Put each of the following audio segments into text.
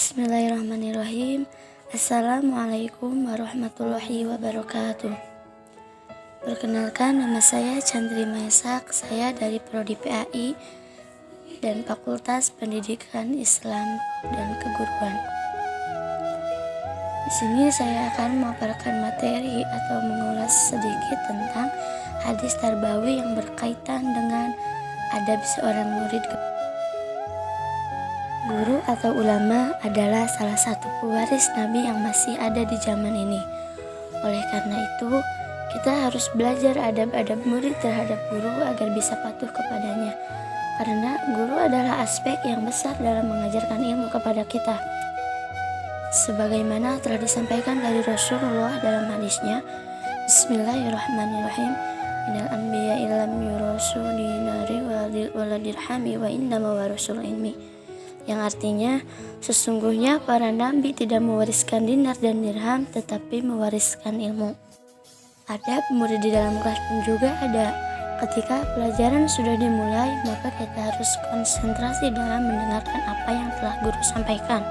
Bismillahirrahmanirrahim. Assalamualaikum warahmatullahi wabarakatuh. Perkenalkan, nama saya Chandri Maesak. Saya dari Prodi PAI dan Fakultas Pendidikan Islam dan Keguruan. Di sini saya akan memaparkan materi atau mengulas sedikit tentang hadis tarbawi yang berkaitan dengan adab seorang murid. Guru atau ulama adalah salah satu pewaris Nabi yang masih ada di zaman ini. Oleh karena itu, kita harus belajar adab-adab murid terhadap guru agar bisa patuh kepadanya. Karena guru adalah aspek yang besar dalam mengajarkan ilmu kepada kita. Sebagaimana telah disampaikan dari Rasulullah dalam hadisnya, Bismillahirrahmanirrahim. Innal anbiya illam yurasu dinari wala dirhami wa innama warasul ilmi. Yang artinya, sesungguhnya para nabi tidak mewariskan dinar dan dirham, tetapi mewariskan ilmu. Adab murid di dalam kelas pun juga ada. Ketika pelajaran sudah dimulai, maka kita harus konsentrasi dalam mendengarkan apa yang telah guru sampaikan,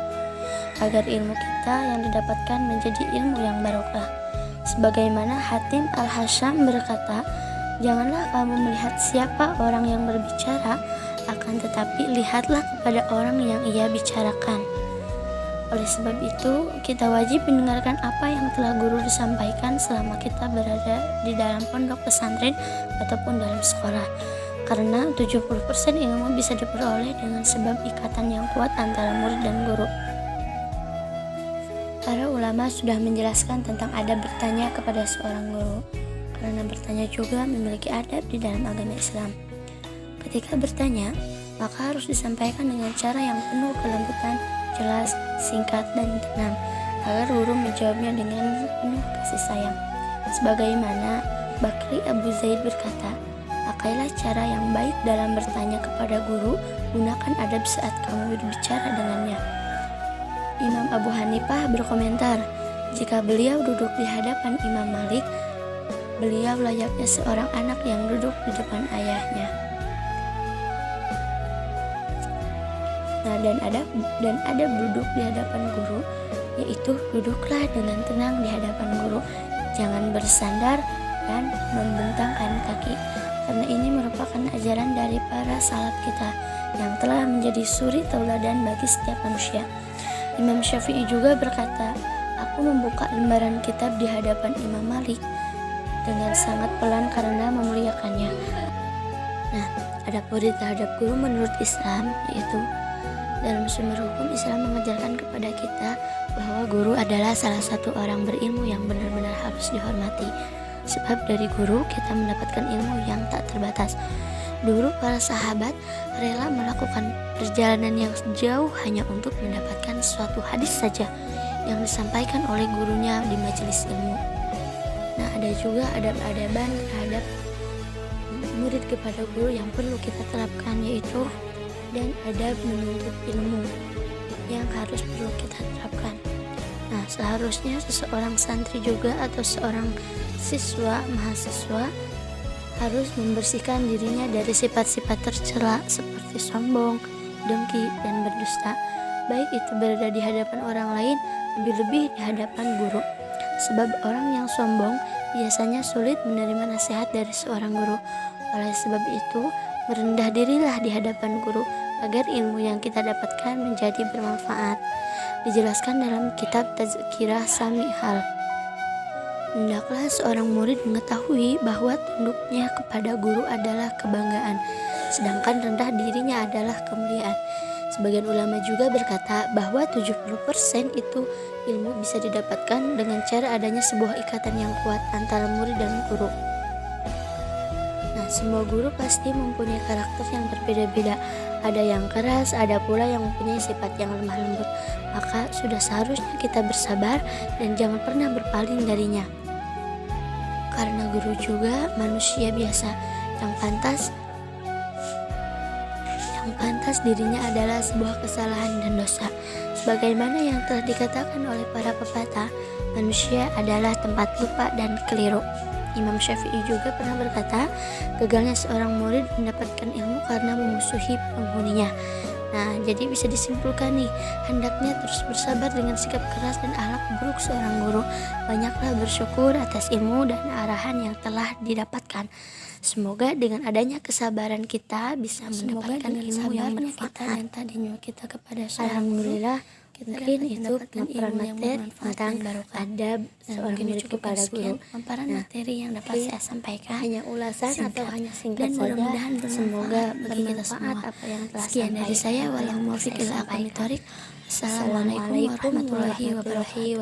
agar ilmu kita yang didapatkan menjadi ilmu yang barokah. Sebagaimana Hatim Al-Hasyam berkata, janganlah kamu melihat siapa orang yang berbicara, akan tetapi lihatlah kepada orang yang ia bicarakan. Oleh sebab itu, kita wajib mendengarkan apa yang telah guru disampaikan selama kita berada di dalam pondok pesantren ataupun dalam sekolah. Karena 70% ilmu bisa diperoleh dengan sebab ikatan yang kuat antara murid dan guru. Para ulama sudah menjelaskan tentang adab bertanya kepada seorang guru, karena bertanya juga memiliki adab di dalam agama Islam. Ketika bertanya, maka harus disampaikan dengan cara yang penuh kelembutan, jelas, singkat, dan tenang, agar guru menjawabnya dengan penuh kasih sayang. Sebagaimana Bakri Abu Zaid berkata, pakailah cara yang baik dalam bertanya kepada guru, gunakan adab saat kamu berbicara dengannya. Imam Abu Hanifah berkomentar, jika beliau duduk di hadapan Imam Malik, beliau layaknya seorang anak yang duduk di depan ayahnya. Nah, dan ada duduk di hadapan guru, yaitu duduklah dengan tenang di hadapan guru, jangan bersandar dan membentangkan kaki, karena ini merupakan ajaran dari para salaf kita yang telah menjadi suri tauladan bagi setiap manusia. Imam Syafi'i juga berkata, aku membuka lembaran kitab di hadapan Imam Malik dengan sangat pelan karena memuliakannya. Nah, adab murid terhadap guru menurut Islam, yaitu dalam sumber hukum Islam mengajarkan kepada kita bahwa guru adalah salah satu orang berilmu yang benar-benar harus dihormati. Sebab dari guru kita mendapatkan ilmu yang tak terbatas. Dulu para sahabat rela melakukan perjalanan yang jauh hanya untuk mendapatkan suatu hadis saja yang disampaikan oleh gurunya di majelis ilmu. Nah, ada juga adab-adaban terhadap murid kepada guru yang perlu kita terapkan, yaitu dan adab menuntut ilmu yang harus perlu kita terapkan. Nah, seharusnya seseorang santri juga atau seorang siswa, mahasiswa harus membersihkan dirinya dari sifat-sifat tercela seperti sombong, dengki, dan berdusta, baik itu berada di hadapan orang lain, lebih-lebih di hadapan guru. Sebab orang yang sombong biasanya sulit menerima nasihat dari seorang guru. Oleh sebab itu, merendah dirilah di hadapan guru agar ilmu yang kita dapatkan menjadi bermanfaat. Dijelaskan dalam kitab Tazkirah Samihal. Hendaklah seorang murid mengetahui bahwa tunduknya kepada guru adalah kebanggaan, sedangkan rendah dirinya adalah kemuliaan. Sebagian ulama juga berkata bahwa 70% itu ilmu bisa didapatkan dengan cara adanya sebuah ikatan yang kuat antara murid dan guru. Nah, semua guru pasti mempunyai karakter yang berbeda-beda. Ada yang keras, ada pula yang mempunyai sifat yang lemah lembut. Maka sudah seharusnya kita bersabar dan jangan pernah berpaling darinya. Karena guru juga manusia biasa yang pantas dirinya adalah sebuah kesalahan dan dosa. Sebagaimana yang telah dikatakan oleh para pepatah, manusia adalah tempat lupa dan keliru. Imam Syafi'i juga pernah berkata, gagalnya seorang murid mendapatkan ilmu karena memusuhi penghuninya. Nah, jadi bisa disimpulkan nih, hendaknya terus bersabar dengan sikap keras dan akhlak buruk seorang guru. Banyaklah bersyukur atas ilmu dan arahan yang telah didapatkan. Semoga dengan adanya kesabaran kita bisa mendapatkan ilmu yang bermanfaat. Dan tadinya kita kepada alhamdulillah, mungkin itu pemaparan materi tentang adab seorang murid kepada guru. Pemaparan materi yang dapat saya sampaikan hanya ulasan atau hanya singkat saja. Mudah-mudahan semoga bermanfaat apa yang telah sekian dari saya. Wallahualam. Assalamualaikum warahmatullahi wabarakatuh.